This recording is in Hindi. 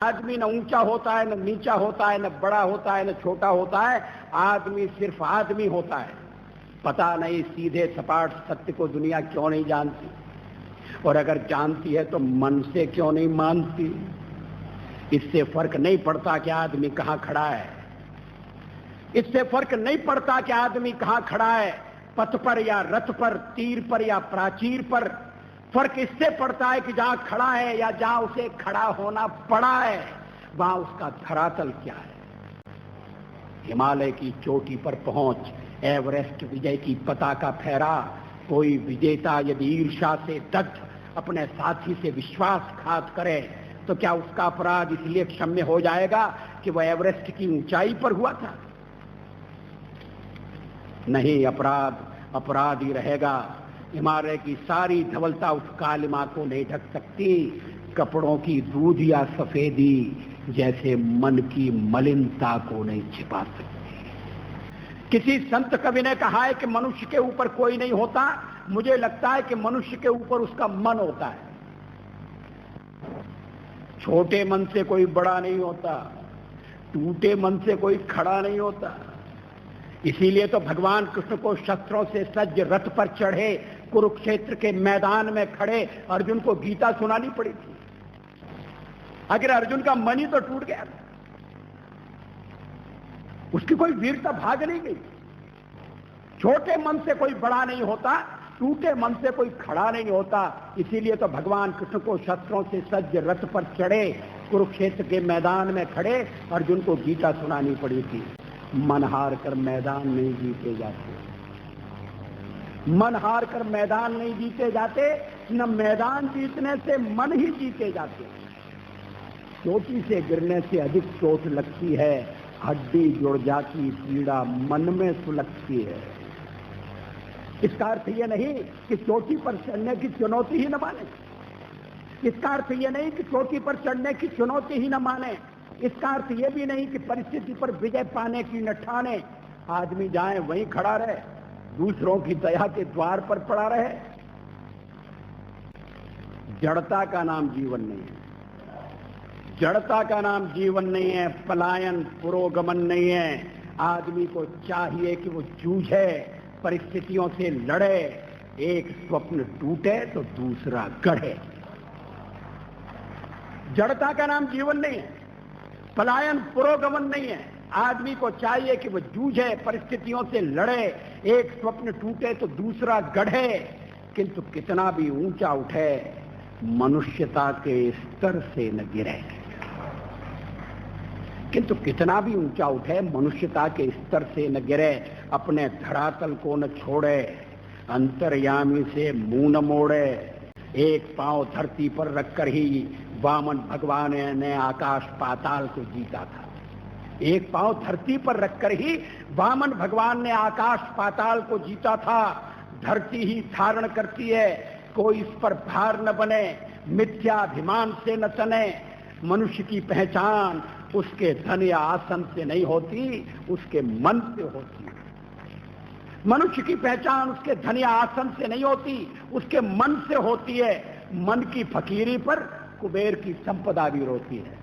आदमी न ऊंचा होता है, न नीचा होता है, न बड़ा होता है, न छोटा होता है। आदमी सिर्फ आदमी होता है। पता नहीं सीधे सपाट सत्य को दुनिया क्यों नहीं जानती, और अगर जानती है तो मन से क्यों नहीं मानती। इससे फर्क नहीं पड़ता कि आदमी कहां खड़ा है। इससे फर्क नहीं पड़ता कि आदमी कहां खड़ा है, पथ पर या रथ पर, तीर पर या प्राचीर पर। फर्क इससे पड़ता है कि जहां खड़ा है या जहां उसे खड़ा होना पड़ा है, वहां उसका धरातल क्या है। हिमालय की चोटी पर पहुंच, एवरेस्ट विजय की पताका फहरा। कोई विजेता यदि ईर्ष्या से दग्ध अपने साथी से विश्वासघात करे तो क्या उसका अपराध इसलिए क्षम्य हो जाएगा कि वह एवरेस्ट की ऊंचाई पर हुआ था? नहीं, अपराध ही रहेगा। हिमालय की सारी धवलता उस कालिमा को नहीं ढक सकती। कपड़ों की दूध या सफेदी जैसे मन की मलिनता को नहीं छिपा सकती। किसी संत कवि ने कहा है कि मनुष्य के ऊपर कोई नहीं होता। मुझे लगता है कि मनुष्य के ऊपर उसका मन होता है। छोटे मन से कोई बड़ा नहीं होता, टूटे मन से कोई खड़ा नहीं होता। इसीलिए तो भगवान कृष्ण को शस्त्रों से सज्ज रथ पर चढ़े कुरुक्षेत्र के मैदान में खड़े अर्जुन को गीता सुनानी पड़ी थी। आखिर अर्जुन का मन ही तो टूट गया था, उसकी कोई वीरता भाग नहीं गई। छोटे मन से कोई बड़ा नहीं होता, टूटे मन से कोई खड़ा नहीं होता। इसीलिए तो भगवान कृष्ण को शस्त्रों से सज्ज रथ पर चढ़े कुरुक्षेत्र के मैदान में खड़े अर्जुन को गीता सुनानी पड़ी थी। मन हार कर मैदान नहीं जीते जाते, मन हार कर मैदान नहीं जीते जाते, न मैदान जीतने से मन ही जीते जाते। चोटी से गिरने से अधिक चोट लगती है, हड्डी जुड़ जाती पीड़ा मन में सुलगती है। इसका अर्थ यह नहीं कि चोटी पर चढ़ने की चुनौती ही न माने। इसका अर्थ यह नहीं कि चोटी पर चढ़ने की चुनौती ही न माने। इसका अर्थ यह भी नहीं कि परिस्थिति पर विजय पाने की न ठाने। आदमी जाए वहीं खड़ा रहे, दूसरों की दया के द्वार पर पड़ा रहे। जड़ता का नाम जीवन नहीं है, जड़ता का नाम जीवन नहीं है, पलायन पुरोगमन नहीं है। आदमी को चाहिए कि वो जूझे, परिस्थितियों से लड़े। एक स्वप्न टूटे तो दूसरा गढ़े। जड़ता का नाम जीवन नहीं है, पलायन पुरोगमन नहीं है। आदमी को चाहिए कि वो जूझे, परिस्थितियों से लड़े। एक स्वप्न टूटे तो दूसरा गढ़े। किंतु कितना भी ऊंचा उठे, मनुष्यता के स्तर से न गिरे। किंतु कितना भी ऊंचा उठे, मनुष्यता के स्तर से न गिरे। अपने धरातल को न छोड़े, अंतर्यामी से मुंह न मोड़े। एक पांव धरती पर रखकर ही वामन भगवान ने आकाश पाताल को जीता था। एक पांव धरती पर रखकर ही वामन भगवान ने आकाश पाताल को जीता था। धरती ही धारण करती है, कोई इस पर भार न बने, मिथ्याभिमान से न तने। मनुष्य की पहचान उसके धन या आसन से नहीं होती, उसके मन से होती है। मनुष्य की पहचान उसके धन या आसन से नहीं होती, उसके मन से होती है। मन की फकीरी पर कुबेर की संपदा भी रोती है।